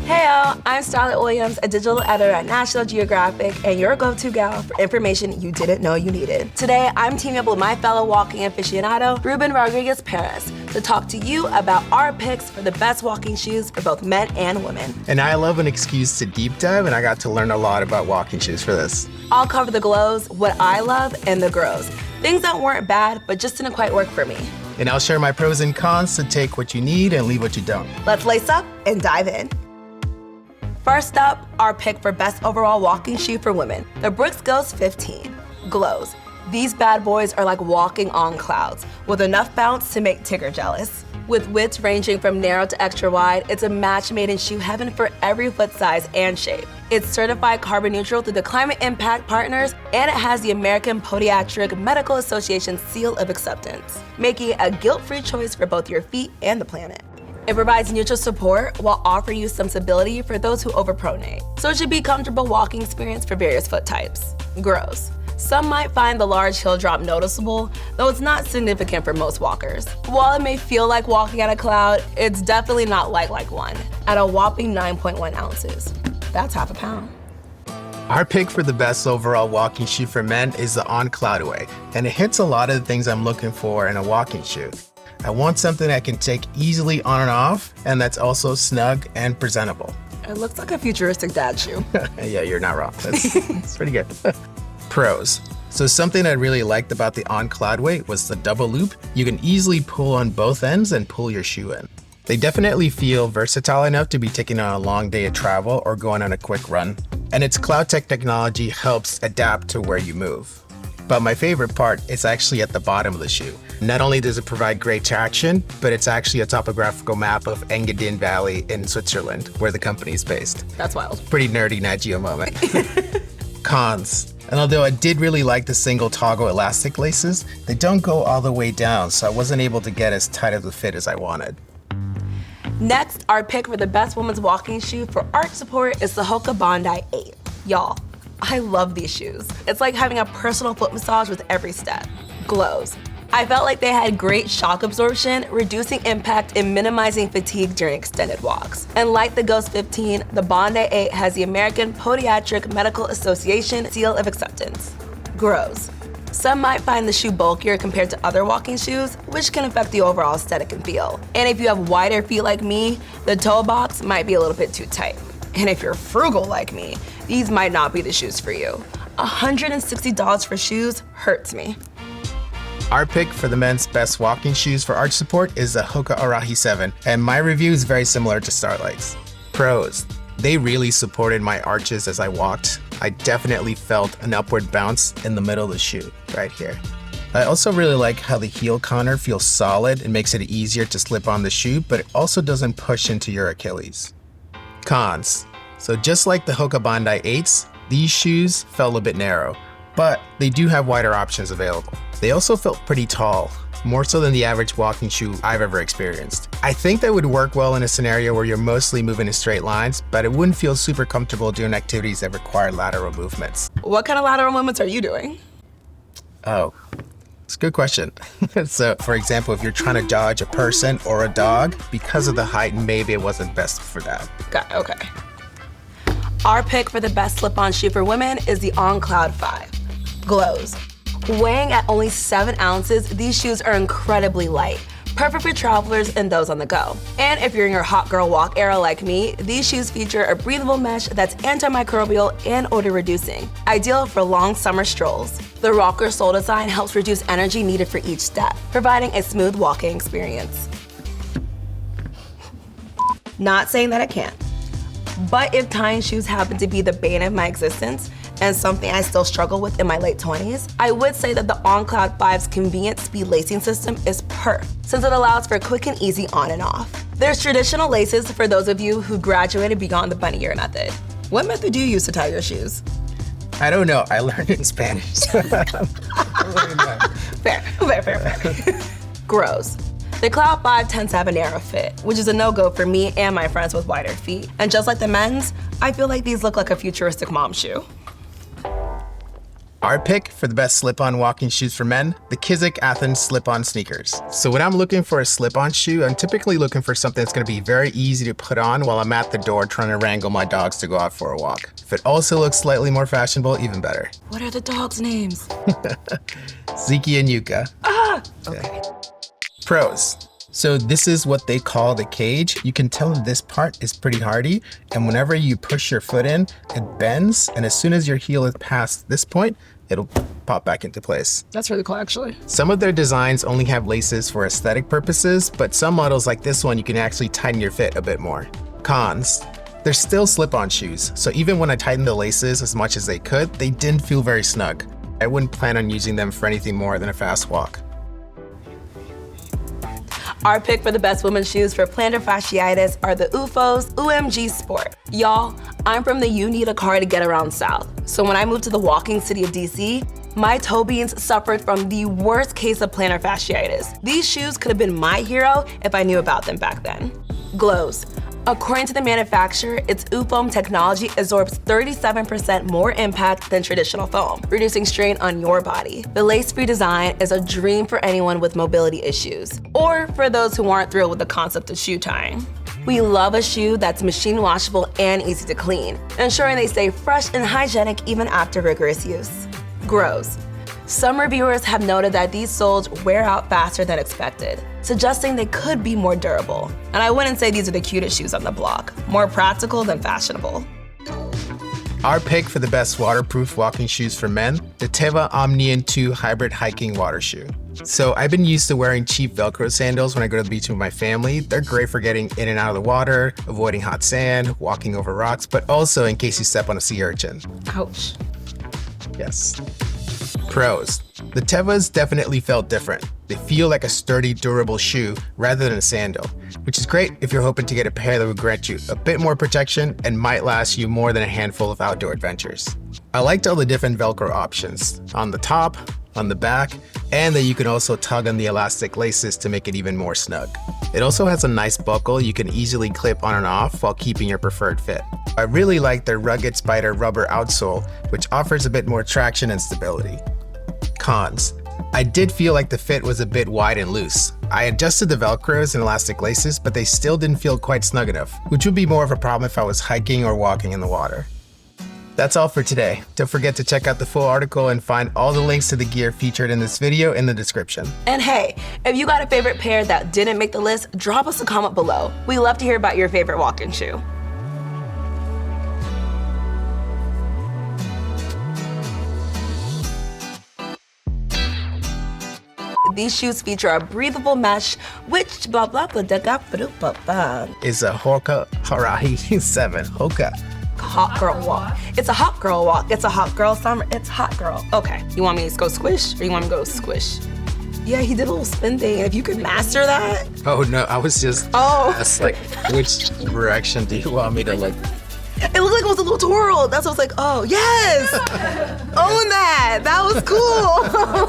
Heyo, I'm Starlet Williams, a digital editor at National Geographic, and your go-to gal for information you didn't know you needed. Today, I'm teaming up with my fellow walking aficionado, Ruben Rodriguez-Perez, to talk to you about our picks for the best walking shoes for both men and women. And I love an excuse to deep dive, and I got to learn a lot about walking shoes for this. I'll cover the glows, what I love, and the grows. Things that weren't bad, but just didn't quite work for me. And I'll share my pros and cons to take what you need and leave what you don't. Let's lace up and dive in. First up, our pick for best overall walking shoe for women, the Brooks Ghost 15. Glows. These bad boys are like walking on clouds, with enough bounce to make Tigger jealous. With widths ranging from narrow to extra wide, it's a match made in shoe heaven for every foot size and shape. It's certified carbon neutral through the Climate Impact Partners, and it has the American Podiatric Medical Association seal of acceptance, making it a guilt-free choice for both your feet and the planet. It provides neutral support while offering you some stability for those who overpronate. So it should be a comfortable walking experience for various foot types. Grows. Some might find the large heel drop noticeable, though it's not significant for most walkers. While it may feel like walking on a cloud, it's definitely not like one, at a whopping 9.1 ounces. That's half a pound. Our pick for the best overall walking shoe for men is the On Cloudaway, and it hits a lot of the things I'm looking for in a walking shoe. I want something I can take easily on and off, and that's also snug and presentable. It looks like a futuristic dad shoe. Yeah, you're not wrong. It's pretty good. Pros. So something I really liked about the On Cloudaway was the double loop. You can easily pull on both ends and pull your shoe in. They definitely feel versatile enough to be taken on a long day of travel or going on a quick run. And its CloudTech technology helps adapt to where you move. But my favorite part is actually at the bottom of the shoe. Not only does it provide great traction, but it's actually a topographical map of Engadin Valley in Switzerland, where the company is based. That's wild. Pretty nerdy Nat Geo moment. Cons. And although I did really like the single toggle elastic laces, they don't go all the way down, so I wasn't able to get as tight of a fit as I wanted. Next, our pick for the best women's walking shoe for arch support is the Hoka Bondi 8. Y'all, I love these shoes. It's like having a personal foot massage with every step. Glows. I felt like they had great shock absorption, reducing impact and minimizing fatigue during extended walks. And like the Ghost 15, the Bondi 8 has the American Podiatric Medical Association seal of acceptance. Grows. Some might find the shoe bulkier compared to other walking shoes, which can affect the overall aesthetic and feel. And if you have wider feet like me, the toe box might be a little bit too tight. And if you're frugal like me, these might not be the shoes for you. $160 for shoes hurts me. Our pick for the men's best walking shoes for arch support is the Hoka Arahi 7, and my review is very similar to Starlight's. Pros. They really supported my arches as I walked. I definitely felt an upward bounce in the middle of the shoe, right here. I also really like how the heel corner feels solid and makes it easier to slip on the shoe, but it also doesn't push into your Achilles. Cons. So just like the Hoka Bondi 8s, these shoes felt a bit narrow, but they do have wider options available. They also felt pretty tall, more so than the average walking shoe I've ever experienced. I think that would work well in a scenario where you're mostly moving in straight lines, but it wouldn't feel super comfortable doing activities that require lateral movements. What kind of lateral movements are you doing? Oh, it's a good question. So, for example, if you're trying to dodge a person or a dog, because of the height, maybe it wasn't best for that. Got it, okay. Our pick for the best slip-on shoe for women is the On Cloud 5. Glows. Weighing at only 7 ounces, these shoes are incredibly light, perfect for travelers and those on the go. And if you're in your hot girl walk era like me, these shoes feature a breathable mesh that's antimicrobial and odor reducing, ideal for long summer strolls. The rocker sole design helps reduce energy needed for each step, providing a smooth walking experience. Not saying that I can't, but if tying shoes happen to be the bane of my existence, and something I still struggle with in my late 20s, I would say that the On Cloud 5's convenient speed lacing system is since it allows for quick and easy on and off. There's traditional laces for those of you who graduated beyond the bunny ear method. What method do you use to tie your shoes? I don't know, I learned it in Spanish. Fair. Grows. The Cloud 5 tends to have a narrow fit, which is a no-go for me and my friends with wider feet. And just like the men's, I feel like these look like a futuristic mom shoe. Our pick for the best slip-on walking shoes for men, the Kizik Athens slip-on sneakers. So when I'm looking for a slip-on shoe, I'm typically looking for something that's going to be very easy to put on while I'm at the door trying to wrangle my dogs to go out for a walk. If it also looks slightly more fashionable, even better. What are the dogs' names? Ziki and Yuka. Okay. Pros. So this is what they call the cage. You can tell that this part is pretty hardy, and whenever you push your foot in, it bends, and as soon as your heel is past this point, it'll pop back into place. That's really cool, actually. Some of their designs only have laces for aesthetic purposes, but some models like this one, you can actually tighten your fit a bit more. Cons. They're still slip-on shoes, so even when I tightened the laces as much as they could, they didn't feel very snug. I wouldn't plan on using them for anything more than a fast walk. Our pick for the best women's shoes for plantar fasciitis are the UFO's UMG Sport. Y'all, I'm from the You Need a Car to Get Around South. So when I moved to the walking city of DC, my toe beans suffered from the worst case of plantar fasciitis. These shoes could have been my hero if I knew about them back then. Glows. According to the manufacturer, its UFOam technology absorbs 37% more impact than traditional foam, reducing strain on your body. The lace-free design is a dream for anyone with mobility issues, or for those who aren't thrilled with the concept of shoe tying. We love a shoe that's machine washable and easy to clean, ensuring they stay fresh and hygienic even after rigorous use. Grows. Some reviewers have noted that these soles wear out faster than expected, suggesting they could be more durable. And I wouldn't say these are the cutest shoes on the block, more practical than fashionable. Our pick for the best waterproof walking shoes for men, the Teva Omnium 2 Hybrid Hiking Water Shoe. So I've been used to wearing cheap Velcro sandals when I go to the beach with my family. They're great for getting in and out of the water, avoiding hot sand, walking over rocks, but also in case you step on a sea urchin. Ouch. Yes. Pros. The Tevas definitely felt different. They feel like a sturdy, durable shoe rather than a sandal, which is great if you're hoping to get a pair that would grant you a bit more protection and might last you more than a handful of outdoor adventures. I liked all the different Velcro options, on the top, on the back, and that you can also tug on the elastic laces to make it even more snug. It also has a nice buckle you can easily clip on and off while keeping your preferred fit. I really like their rugged spider rubber outsole, which offers a bit more traction and stability. Cons. I did feel like the fit was a bit wide and loose. I adjusted the Velcros and elastic laces, but they still didn't feel quite snug enough, which would be more of a problem if I was hiking or walking in the water. That's all for today. Don't forget to check out the full article and find all the links to the gear featured in this video in the description. And hey, if you got a favorite pair that didn't make the list, drop us a comment below. We love to hear about your favorite walking shoe. These shoes feature a breathable mesh, which blah blah blah da ga ba blah blah. Is a Hoka Arahi 7. Hoka. Hot girl walk. It's a hot girl walk. It's a hot girl summer. It's hot girl. Okay, you want me to go squish or you want me to go squish? Yeah, he did a little spin thing. If you could master that. Oh no, I was just asked, like, which direction do you want me to look? It looked like it was a little twirl. That's what I was like, oh, yes! Own that! That was cool!